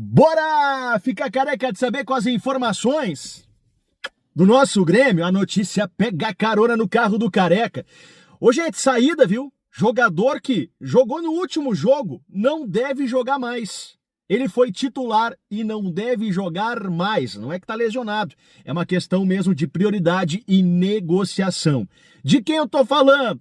Bora ficar careca de saber com as informações do nosso Grêmio? A notícia pega carona no carro do careca. Hoje é de saída, viu? Jogador que jogou no último jogo não deve jogar mais. Ele foi titular e não deve jogar mais. Não é que tá lesionado. É uma questão mesmo de prioridade e negociação. De quem eu tô falando?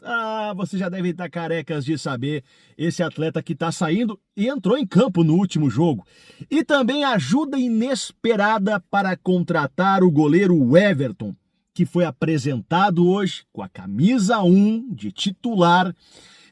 Você já deve estar carecas de saber. Esse atleta que tá saindo e entrou em campo no último jogo. E também ajuda inesperada para contratar o goleiro Everton, que foi apresentado hoje com a camisa 1 de titular.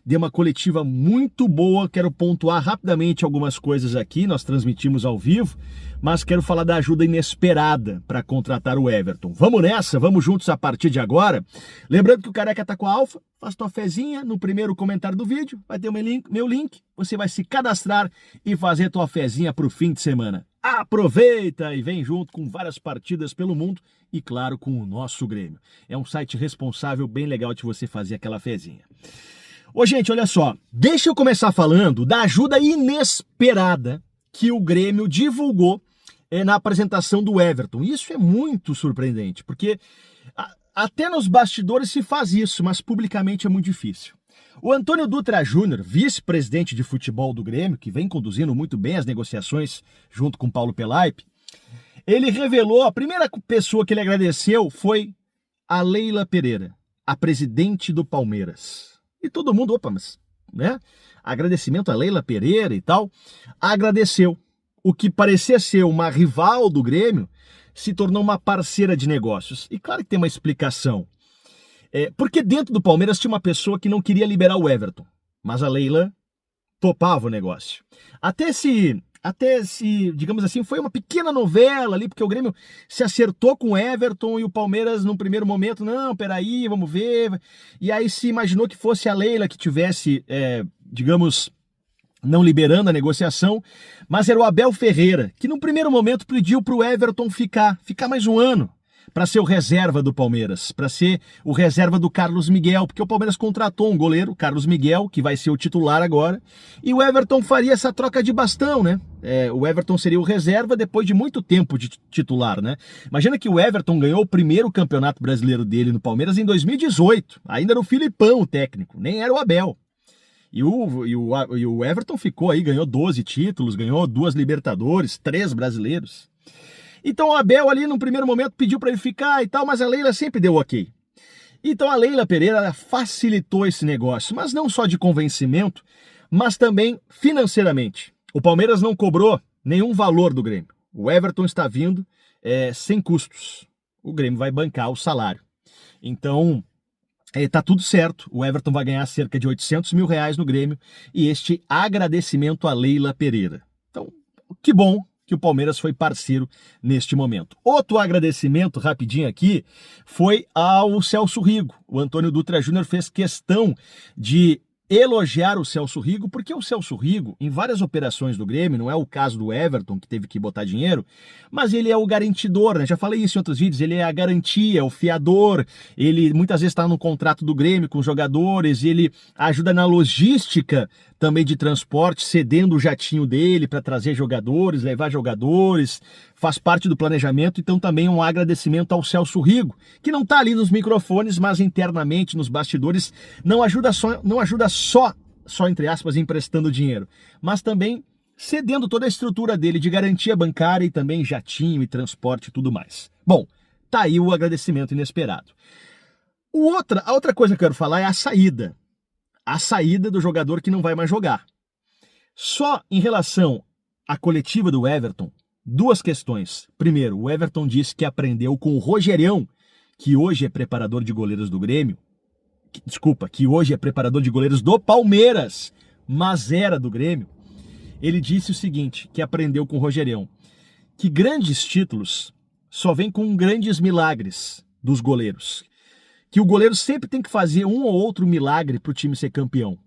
Deu uma coletiva muito boa, quero pontuar rapidamente algumas coisas aqui, nós transmitimos ao vivo, mas quero falar da ajuda inesperada para contratar o Everton. Vamos nessa, vamos juntos a partir de agora. Lembrando que o Careca tá com a Alfa, faz tua fezinha no primeiro comentário do vídeo, vai ter o meu link, você vai se cadastrar e fazer tua fezinha para o fim de semana. Aproveita e vem junto com várias partidas pelo mundo e, claro, com o nosso Grêmio. É um site responsável, bem legal de você fazer aquela fezinha. Ô, gente, olha só, deixa eu começar falando da ajuda inesperada que o Grêmio divulgou na apresentação do Everton. Isso é muito surpreendente, porque até nos bastidores se faz isso, mas publicamente é muito difícil. O Antônio Dutra Júnior, vice-presidente de futebol do Grêmio, que vem conduzindo muito bem as negociações junto com Paulo Pelaipe, ele revelou, a primeira pessoa que ele agradeceu foi a Leila Pereira, a presidente do Palmeiras. E todo mundo, né? Agradecimento a Leila Pereira e tal, agradeceu. O que parecia ser uma rival do Grêmio se tornou uma parceira de negócios. E claro que tem uma explicação. Porque dentro do Palmeiras tinha uma pessoa que não queria liberar o Everton, mas a Leila topava o negócio. Até se, digamos assim, foi uma pequena novela ali, porque o Grêmio se acertou com o Everton e o Palmeiras, num primeiro momento, não, peraí, vamos ver. E aí se imaginou que fosse a Leila que tivesse, digamos, não liberando a negociação, mas era o Abel Ferreira, que num primeiro momento pediu para o Everton ficar mais um ano, para ser o reserva do Palmeiras, para ser o reserva do Carlos Miguel, porque o Palmeiras contratou um goleiro, Carlos Miguel, que vai ser o titular agora, e o Everton faria essa troca de bastão, né? O Everton seria o reserva depois de muito tempo de titular, né? Imagina que o Everton ganhou o primeiro campeonato brasileiro dele no Palmeiras em 2018, ainda era o Filipão o técnico, nem era o Abel. E o Everton ficou aí, ganhou 12 títulos, ganhou 2 Libertadores, 3 brasileiros. Então o Abel ali no primeiro momento pediu para ele ficar e tal, mas a Leila sempre deu ok. Então a Leila Pereira facilitou esse negócio, mas não só de convencimento, mas também financeiramente. O Palmeiras não cobrou nenhum valor do Grêmio. O Everton está vindo sem custos. O Grêmio vai bancar o salário. Então tá tudo certo. O Everton vai ganhar cerca de R$800 mil no Grêmio e este agradecimento a Leila Pereira. Então, que bom que o Palmeiras foi parceiro neste momento. Outro agradecimento, rapidinho aqui, foi ao Celso Rigo. O Antônio Dutra Júnior fez questão de elogiar o Celso Rigo, porque o Celso Rigo, em várias operações do Grêmio, não é o caso do Everton, que teve que botar dinheiro, mas ele é o garantidor, né? Já falei isso em outros vídeos, ele é a garantia, o fiador, ele muitas vezes está no contrato do Grêmio com os jogadores, ele ajuda na logística também de transporte, cedendo o jatinho dele para trazer jogadores, levar jogadores, faz parte do planejamento, então também um agradecimento ao Celso Rigo, que não está ali nos microfones, mas internamente, nos bastidores, não ajuda só entre aspas, emprestando dinheiro, mas também cedendo toda a estrutura dele de garantia bancária e também jatinho e transporte e tudo mais. Bom, tá aí o agradecimento inesperado. A outra coisa que eu quero falar é a saída. A saída do jogador que não vai mais jogar. Só em relação à coletiva do Everton, 2 questões. Primeiro, o Everton disse que aprendeu com o Rogerião, que hoje é preparador de goleiros do Grêmio, que hoje é preparador de goleiros do Palmeiras, mas era do Grêmio. Ele disse o seguinte, que aprendeu com o Rogerião, que grandes títulos só vêm com grandes milagres dos goleiros. Que o goleiro sempre tem que fazer um ou outro milagre para o time ser campeão.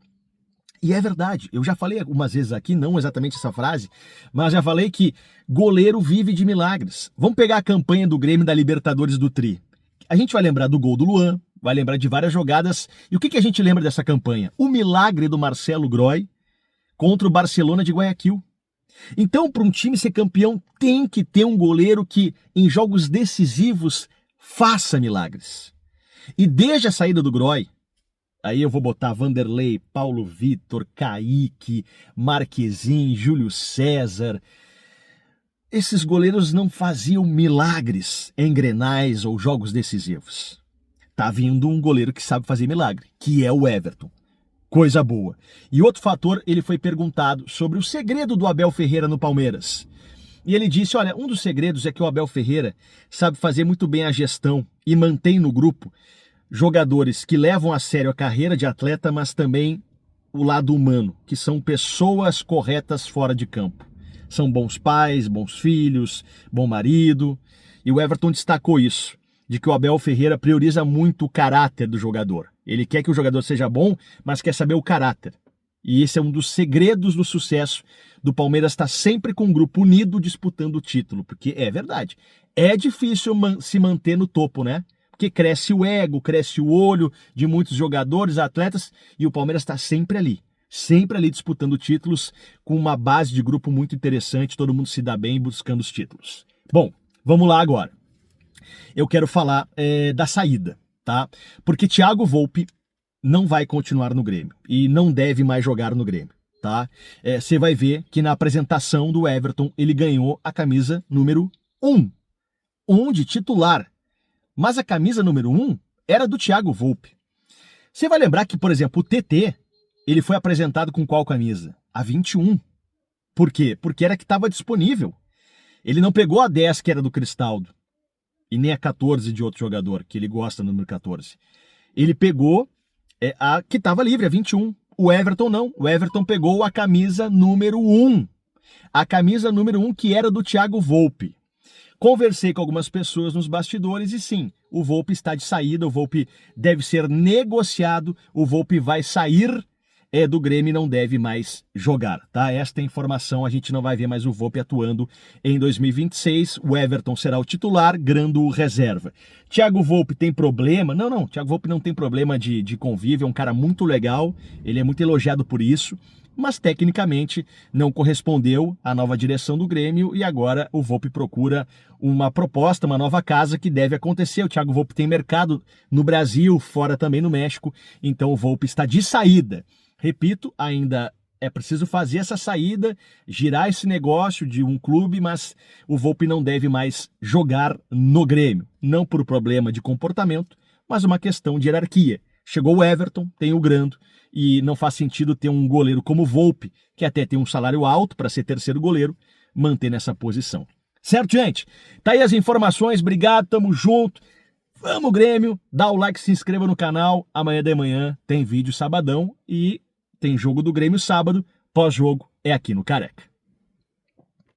E é verdade, eu já falei algumas vezes aqui, não exatamente essa frase, mas já falei que goleiro vive de milagres. Vamos pegar a campanha do Grêmio da Libertadores do Tri. A gente vai lembrar do gol do Luan, vai lembrar de várias jogadas. E o que a gente lembra dessa campanha? O milagre do Marcelo Groy contra o Barcelona de Guayaquil. Então, para um time ser campeão, tem que ter um goleiro que, em jogos decisivos, faça milagres. E desde a saída do Groy, aí eu vou botar Vanderlei, Paulo Vitor, Kaique, Marquezin, Júlio César. Esses goleiros não faziam milagres em grenais ou jogos decisivos. Tá vindo um goleiro que sabe fazer milagre, que é o Everton. Coisa boa. E outro fator, ele foi perguntado sobre o segredo do Abel Ferreira no Palmeiras. E ele disse, olha, um dos segredos é que o Abel Ferreira sabe fazer muito bem a gestão e mantém no grupo jogadores que levam a sério a carreira de atleta, mas também o lado humano, que são pessoas corretas fora de campo. São bons pais, bons filhos, bom marido. E o Everton destacou isso, de que o Abel Ferreira prioriza muito o caráter do jogador. Ele quer que o jogador seja bom, mas quer saber o caráter. E esse é um dos segredos do sucesso do Palmeiras, estar sempre com um grupo unido disputando o título. Porque é verdade, é difícil se manter no topo, né? Porque cresce o ego, cresce o olho de muitos jogadores, atletas, e o Palmeiras está sempre ali disputando títulos, com uma base de grupo muito interessante, todo mundo se dá bem buscando os títulos. Bom, vamos lá agora. Eu quero falar da saída, tá? Porque Thiago Volpi não vai continuar no Grêmio e não deve mais jogar no Grêmio, tá? Você vai ver que na apresentação do Everton ele ganhou a camisa número 1 de titular, mas a camisa número 1 era do Thiago Volpi. Você vai lembrar que, por exemplo, o TT, ele foi apresentado com qual camisa? A 21. Por quê? Porque era a que estava disponível. Ele não pegou a 10, que era do Cristaldo, e nem a 14 de outro jogador, que ele gosta no número 14. Ele pegou a que estava livre, a 21. O Everton não. O Everton pegou a camisa número 1. A camisa número 1 que era do Thiago Volpi. Conversei com algumas pessoas nos bastidores e sim, o Volpi está de saída, o Volpi deve ser negociado, o Volpi vai sair do Grêmio e não deve mais jogar, tá? Esta informação, a gente não vai ver mais o Volpi atuando em 2026, o Everton será o titular, Grando reserva. Thiago Volpi tem problema? Não, Thiago Volpi não tem problema de convívio, é um cara muito legal, ele é muito elogiado por isso, mas tecnicamente não correspondeu à nova direção do Grêmio e agora o Volpi procura uma proposta, uma nova casa que deve acontecer. O Thiago Volpi tem mercado no Brasil, fora também no México, então o Volpi está de saída. Repito, ainda é preciso fazer essa saída, girar esse negócio de um clube, mas o Volpi não deve mais jogar no Grêmio. Não por problema de comportamento, mas uma questão de hierarquia. Chegou o Everton, tem o Grando, e não faz sentido ter um goleiro como o Volpi, que até tem um salário alto para ser terceiro goleiro, manter nessa posição. Certo, gente? Tá aí as informações, obrigado, tamo junto. Vamos, Grêmio, dá o like, se inscreva no canal. Amanhã de manhã tem vídeo sabadão e tem jogo do Grêmio sábado, pós-jogo é aqui no Careca.